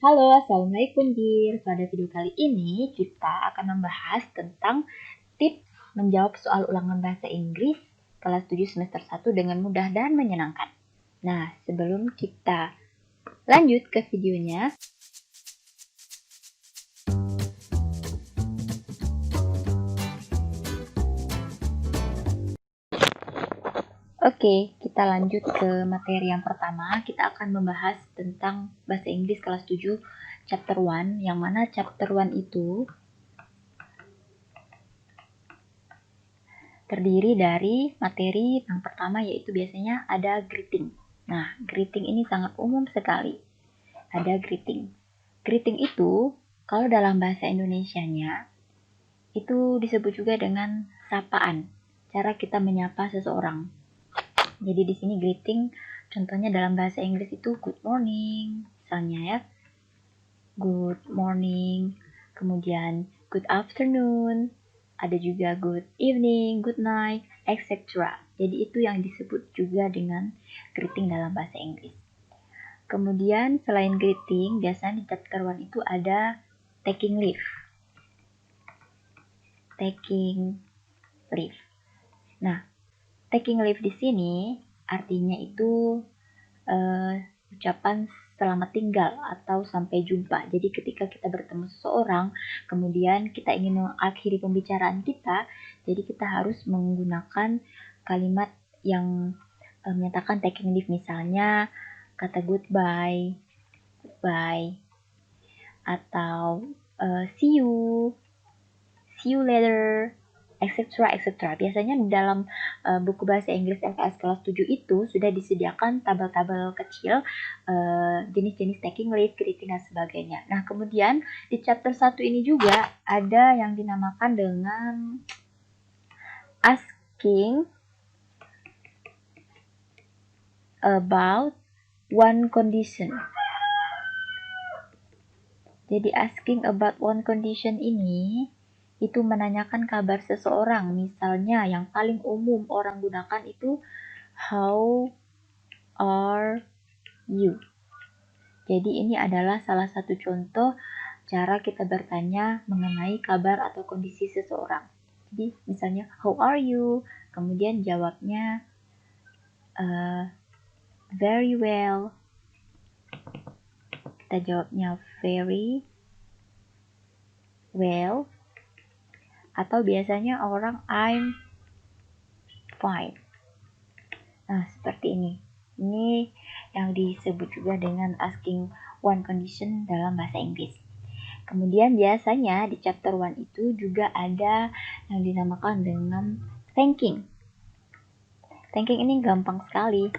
Halo, Assalamualaikum Dir. Pada video kali ini kita akan membahas tentang tips menjawab soal ulangan bahasa Inggris kelas 7 semester 1 dengan mudah dan menyenangkan. Nah, sebelum kita lanjut ke videonya, oke, kita lanjut ke materi yang pertama. Kita akan membahas tentang bahasa Inggris kelas 7 chapter 1, yang mana chapter 1 itu terdiri dari materi yang pertama, yaitu biasanya ada greeting. Nah, greeting ini sangat umum sekali. Ada greeting. Greeting itu, kalau dalam bahasa Indonesianya, itu disebut juga dengan sapaan. Cara kita menyapa seseorang. Jadi di sini greeting, contohnya dalam bahasa Inggris itu good morning, misalnya ya. Good morning, kemudian good afternoon, ada juga good evening, good night, etc. Jadi itu yang disebut juga dengan greeting dalam bahasa Inggris. Kemudian selain greeting, biasanya di chapter 1 itu ada taking leave. Taking leave. Nah, taking leave di sini artinya itu ucapan selamat tinggal atau sampai jumpa. Jadi ketika kita bertemu seseorang, kemudian kita ingin mengakhiri pembicaraan kita, jadi kita harus menggunakan kalimat yang menyatakan taking leave, misalnya kata goodbye, atau see you later, etc. Biasanya di dalam buku bahasa Inggris LKS kelas 7 itu sudah disediakan tabel-tabel kecil jenis-jenis taking leave, greeting, dan sebagainya. Nah, kemudian di chapter 1 ini juga ada yang dinamakan dengan asking about one condition. Jadi asking about one condition ini itu menanyakan kabar seseorang. Misalnya yang paling umum orang gunakan itu how are you. Jadi ini adalah salah satu contoh cara kita bertanya mengenai kabar atau kondisi seseorang. Jadi misalnya how are you, kemudian jawabnya very well. Kita jawabnya very well. Atau biasanya orang I'm fine. Nah, seperti ini. Ini yang disebut juga dengan asking one condition dalam bahasa Inggris. Kemudian biasanya di chapter 1 itu juga ada yang dinamakan dengan thanking. Thanking ini gampang sekali.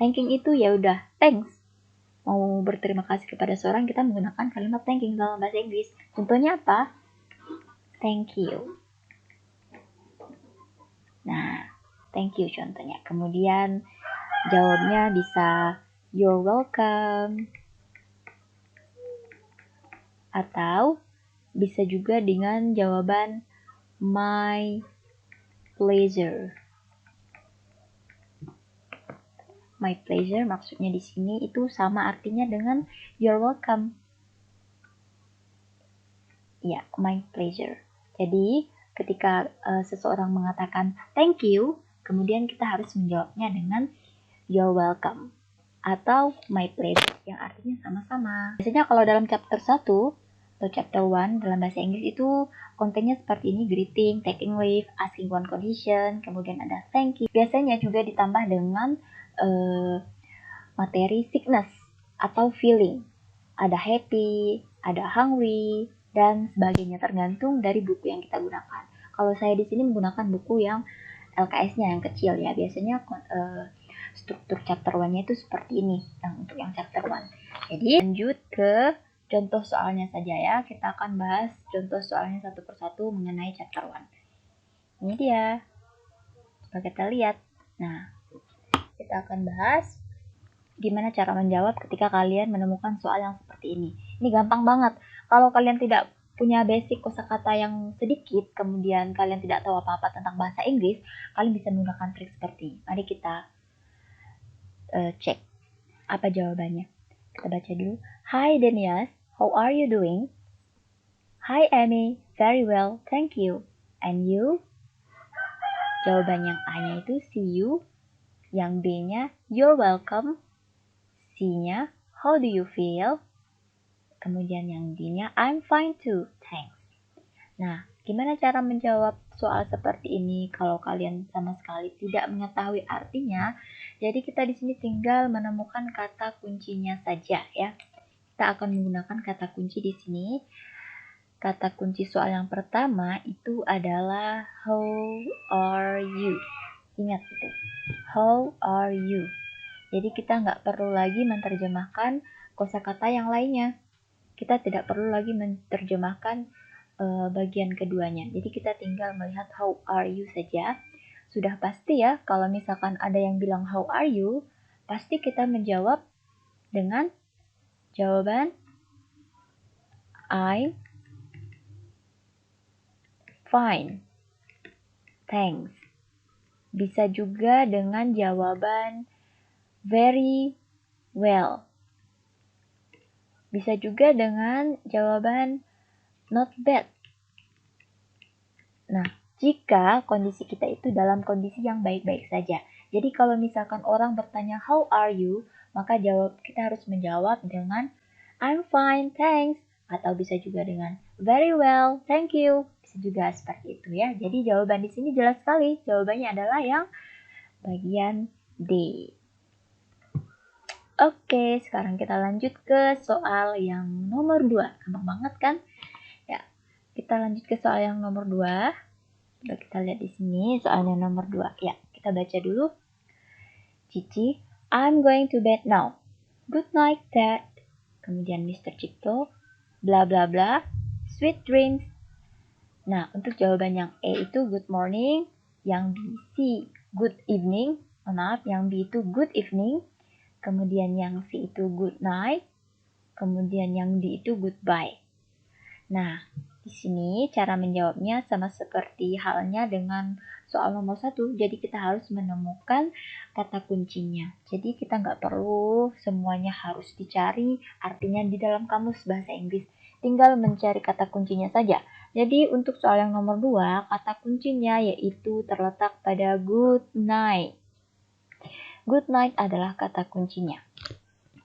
Thanking itu ya udah thanks. Mau berterima kasih kepada seorang, kita menggunakan kalimat thanking dalam bahasa Inggris. Contohnya apa? Thank you. Nah, thank you contohnya. Kemudian jawabnya bisa you're welcome. Atau bisa juga dengan jawaban my pleasure. My pleasure maksudnya di sini itu sama artinya dengan you're welcome. Ya, my pleasure. Jadi, ketika seseorang mengatakan thank you, kemudian kita harus menjawabnya dengan you're welcome atau my pleasure yang artinya sama-sama. Biasanya kalau dalam chapter 1 atau chapter 1 dalam bahasa Inggris itu kontennya seperti ini: greeting, taking leave, asking one condition, kemudian ada thank you. Biasanya juga ditambah dengan materi sickness atau feeling. Ada happy, ada hungry, dan sebagainya, tergantung dari buku yang kita gunakan. Kalau saya di sini menggunakan buku yang LKS-nya yang kecil ya, biasanya struktur chapter 1-nya itu seperti ini untuk yang chapter 1. Jadi lanjut ke contoh soalnya saja ya. Kita akan bahas contoh soalnya satu persatu mengenai chapter 1. Ini dia. Coba kita lihat. Nah, kita akan bahas gimana cara menjawab ketika kalian menemukan soal yang seperti ini. Ini gampang banget. Kalau kalian tidak punya basic kosakata yang sedikit, kemudian kalian tidak tahu apa-apa tentang bahasa Inggris, kalian bisa menggunakan trik seperti ini. Mari kita cek apa jawabannya. Kita baca dulu. Hi Denias, how are you doing? Hi Amy, very well, thank you. And you? Jawaban yang A-nya itu see you, yang B-nya you're welcome, C-nya how do you feel, kemudian yang D-nya I'm fine too, thanks. Nah, gimana cara menjawab soal seperti ini kalau kalian sama sekali tidak mengetahui artinya? Jadi kita di sini tinggal menemukan kata kuncinya saja ya. Kita akan menggunakan kata kunci di sini. Kata kunci soal yang pertama itu adalah how are you. Ingat itu, how are you. Jadi kita nggak perlu lagi menerjemahkan kosakata yang lainnya. Kita tidak perlu lagi menerjemahkan bagian keduanya. Jadi kita tinggal melihat how are you saja. Sudah pasti ya, kalau misalkan ada yang bilang how are you, pasti kita menjawab dengan jawaban I'm fine, thanks. Bisa juga dengan jawaban very well. Bisa juga dengan jawaban not bad. Nah, jika kondisi kita itu dalam kondisi yang baik-baik saja. Jadi kalau misalkan orang bertanya how are you, maka kita harus menjawab dengan I'm fine, thanks. Atau bisa juga dengan very well, thank you. Bisa juga seperti itu ya. Jadi jawaban di sini jelas sekali. Jawabannya adalah yang bagian D. Oke, sekarang kita lanjut ke soal yang nomor 2. Gampang banget kan? Ya, kita lanjut ke soal yang nomor 2. Coba kita lihat di sini soalnya nomor 2. Ya, kita baca dulu. Cici, I'm going to bed now. Good night, Dad. Kemudian Mr. Cipto, bla bla bla, sweet dreams. Nah, untuk jawaban yang E itu good morning, yang B C good evening, maaf, yang B itu good evening, kemudian yang C itu good night, kemudian yang D itu goodbye. Nah, di sini cara menjawabnya sama seperti halnya dengan soal nomor 1. Jadi kita harus menemukan kata kuncinya. Jadi kita nggak perlu semuanya harus dicari artinya di dalam kamus bahasa Inggris. Tinggal mencari kata kuncinya saja. Jadi untuk soal yang nomor 2, kata kuncinya yaitu terletak pada good night. Good night adalah kata kuncinya.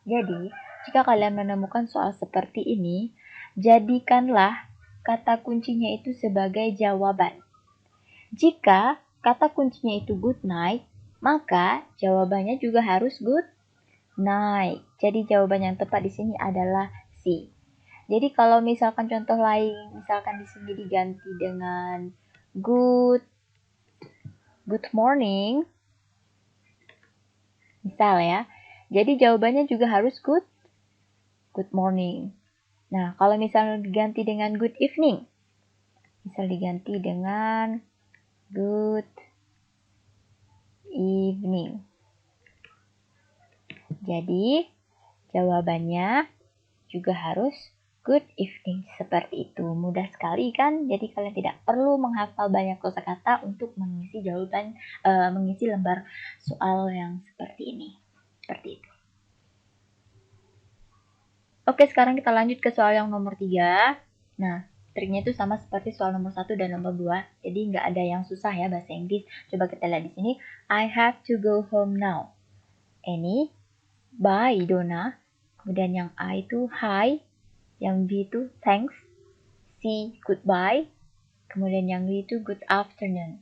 Jadi, jika kalian menemukan soal seperti ini, jadikanlah kata kuncinya itu sebagai jawaban. Jika kata kuncinya itu good night, maka jawabannya juga harus good night. Jadi jawaban yang tepat di sini adalah C. Jadi kalau misalkan contoh lain, misalkan di sini diganti dengan good morning, misal ya. Jadi jawabannya juga harus good morning. Nah, kalau misalnya diganti dengan good evening, misal diganti dengan good evening. Jadi, jawabannya juga harus good evening. Seperti itu. Mudah sekali kan? Jadi kalian tidak perlu menghafal banyak kosakata untuk mengisi mengisi lembar soal yang seperti ini. Seperti itu. Oke, sekarang kita lanjut ke soal yang nomor 3. Nah, triknya itu sama seperti soal nomor 1 dan nomor 2. Jadi nggak ada yang susah ya bahasa Inggris. Coba kita lihat di sini. I have to go home now. Any, bye Donna. Kemudian yang A itu hi, yang B itu thanks, C goodbye, kemudian yang D itu good afternoon.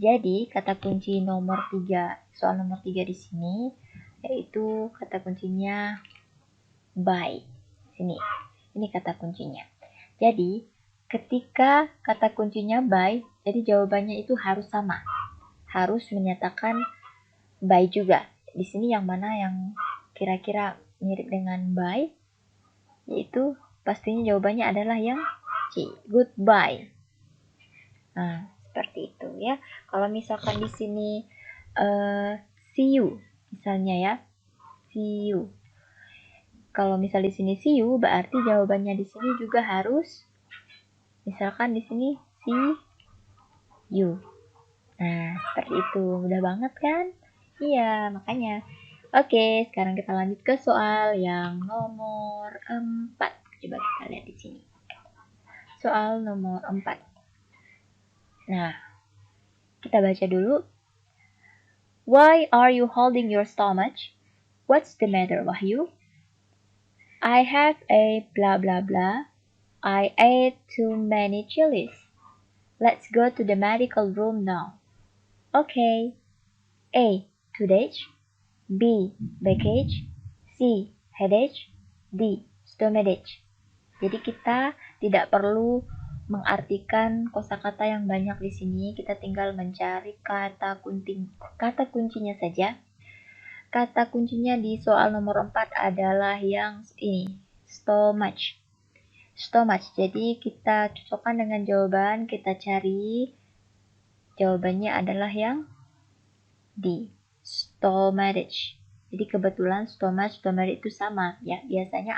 Jadi kata kunci nomor 3, soal nomor 3 di sini yaitu kata kuncinya bye. Sini. Ini kata kuncinya. Jadi ketika kata kuncinya bye, jadi jawabannya itu harus sama. Harus menyatakan bye juga. Di sini yang mana yang kira-kira mirip dengan bye? Yaitu pastinya jawabannya adalah yang C, goodbye. Nah, seperti itu ya. Kalau misalkan di sini see you, misalnya ya, see you. Kalau misal di sini see you, berarti jawabannya di sini juga harus, misalkan di sini see you. Nah, seperti itu. Mudah banget kan? Iya, makanya. Oke, sekarang kita lanjut ke soal yang nomor 4. Coba kita lihat di sini. Soal nomor 4. Nah, kita baca dulu. Why are you holding your stomach? What's the matter, Wahyu? I have a blah blah blah. I ate too many chilies. Let's go to the medical room now. Okay. A. Toothache. B. Backache. C. Headache. D. Stomachache. Jadi kita tidak perlu mengartikan kosakata yang banyak di sini. Kita tinggal mencari kata kuncinya saja. Kata kuncinya di soal nomor 4 adalah yang ini, stomach. Stomach. Jadi kita cocokkan dengan jawaban, kita cari jawabannya adalah yang D, stomachache. Jadi kebetulan stomach itu sama ya. Biasanya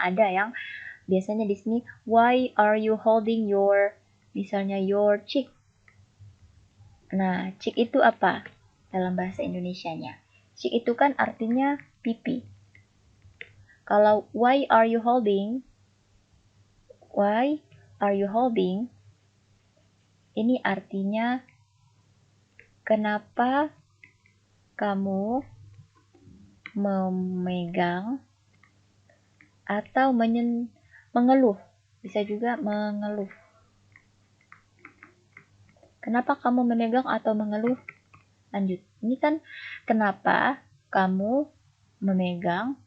di sini why are you holding your misalnya your cheek. Nah, cheek itu apa dalam bahasa Indonesianya? Cheek itu kan artinya pipi. Kalau why are you holding? Ini artinya kenapa kamu memegang atau mengeluh. Bisa juga mengeluh. Kenapa kamu memegang atau mengeluh? Lanjut. Ini kan kenapa kamu memegang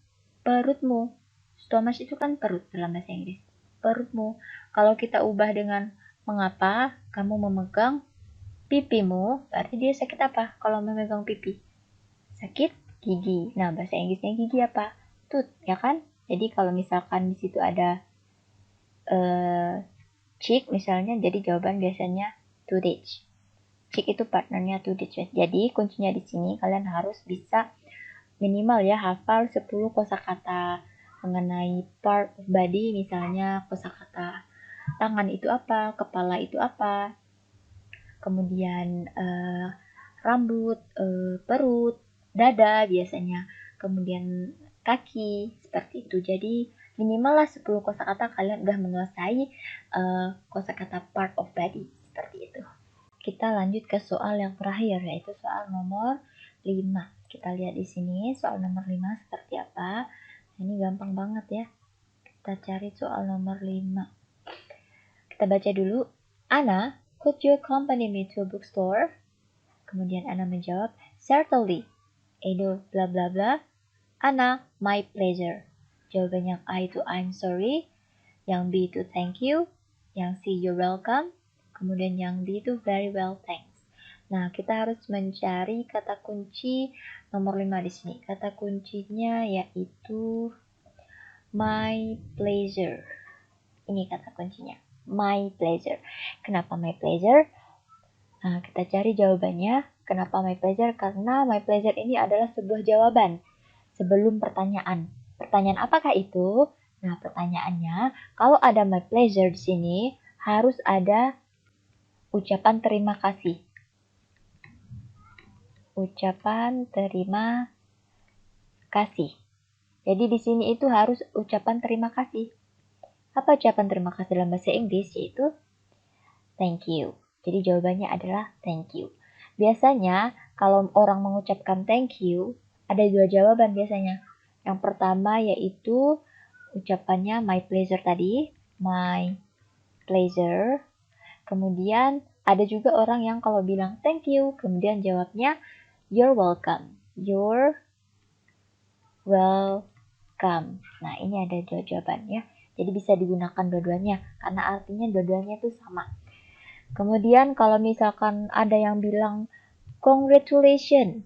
perutmu. Stomach itu kan perut dalam bahasa Inggris. Perutmu. Kalau kita ubah dengan mengapa kamu memegang pipimu, berarti dia sakit apa? Kalau memegang pipi. Sakit gigi. Nah, bahasa Inggrisnya gigi apa? Tooth, ya kan? Jadi kalau misalkan di situ ada cheek misalnya, jadi jawaban biasanya toothache. Cheek itu partnernya toothache. Jadi kuncinya di sini kalian harus bisa minimal ya hafal 10 kosakata mengenai part of body, misalnya kosakata tangan itu apa, kepala itu apa, kemudian rambut, perut, dada biasanya, kemudian kaki, seperti itu. Jadi minimal lah 10 kosakata kalian udah menguasai kosakata part of body, seperti itu. Kita lanjut ke soal yang terakhir, yaitu soal nomor 5. Kita lihat di sini soal nomor 5 seperti apa. Ini gampang banget ya. Kita cari soal nomor 5. Kita baca dulu. Anna, could you accompany me to a bookstore? Kemudian Anna menjawab, certainly. Edo, bla bla bla. Anna, my pleasure. Jawaban yang A itu I'm sorry. Yang B itu thank you. Yang C, you're welcome. Kemudian yang D itu very well, thanks. Nah, kita harus mencari kata kunci nomor 5 di sini. Kata kuncinya yaitu my pleasure. Ini kata kuncinya, my pleasure. Kenapa my pleasure? Nah, kita cari jawabannya. Kenapa my pleasure? Karena my pleasure ini adalah sebuah jawaban sebelum pertanyaan. Pertanyaan apakah itu? Nah, pertanyaannya, kalau ada my pleasure di sini, harus ada ucapan terima kasih. Ucapan terima kasih. Jadi di sini itu harus ucapan terima kasih. Apa ucapan terima kasih dalam bahasa Inggris? Yaitu thank you. Jadi jawabannya adalah thank you. Biasanya kalau orang mengucapkan thank you, ada dua jawaban biasanya. Yang pertama yaitu ucapannya my pleasure tadi, my pleasure. Kemudian ada juga orang yang kalau bilang thank you, kemudian jawabnya you're welcome. You're welcome. Nah, ini ada dua jawaban ya. Jadi bisa digunakan dua-duanya karena artinya dua-duanya itu sama. Kemudian kalau misalkan ada yang bilang congratulations.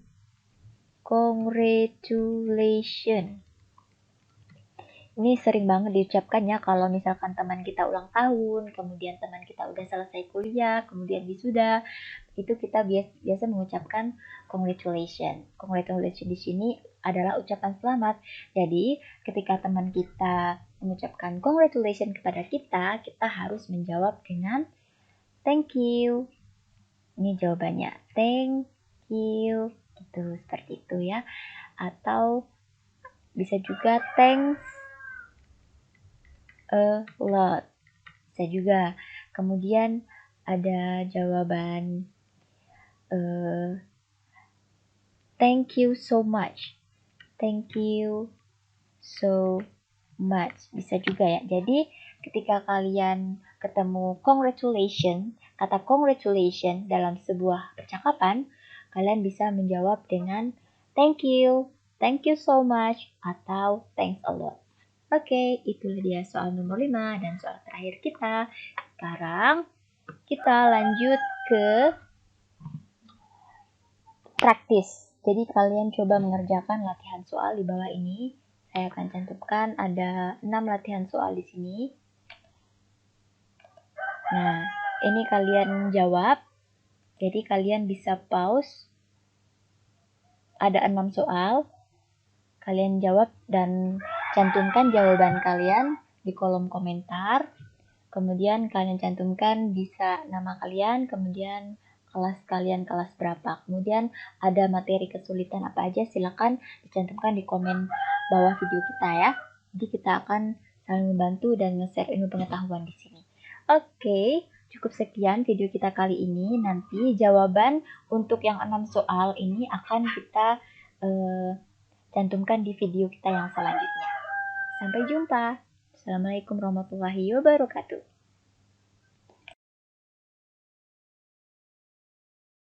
Ini sering banget diucapkan ya kalau misalkan teman kita ulang tahun, kemudian teman kita udah selesai kuliah, kemudian wisuda, itu kita biasa mengucapkan congratulations. Congratulations di sini adalah ucapan selamat. Jadi, ketika teman kita mengucapkan congratulations kepada kita, kita harus menjawab dengan thank you. Ini jawabannya, thank you. Gitu, seperti itu ya. Atau Bisa juga thanks a lot. Bisa juga. Kemudian ada jawaban thank you so much. Thank you so much. Bisa juga ya. Jadi ketika kalian ketemu kata congratulation dalam sebuah percakapan, kalian bisa menjawab dengan thank you so much, atau thanks a lot. Oke, itulah dia soal nomor 5 dan soal terakhir kita. Sekarang kita lanjut ke praktis. Jadi kalian coba mengerjakan latihan soal di bawah ini. Saya akan cantumkan ada 6 latihan soal di sini. Nah, ini kalian jawab. Jadi kalian bisa pause. Ada 6 soal. Kalian jawab dan cantumkan jawaban kalian di kolom komentar. Kemudian kalian cantumkan bisa nama kalian, kemudian kelas kalian kelas berapa. Kemudian ada materi kesulitan apa aja, silakan dicantumkan di komen bawah video kita ya. Jadi kita akan saling membantu dan nge-share ilmu pengetahuan di sini. Oke, cukup sekian video kita kali ini. Nanti jawaban untuk yang 6 soal ini akan kita cantumkan di video kita yang selanjutnya. Sampai jumpa. Assalamualaikum warahmatullahi wabarakatuh.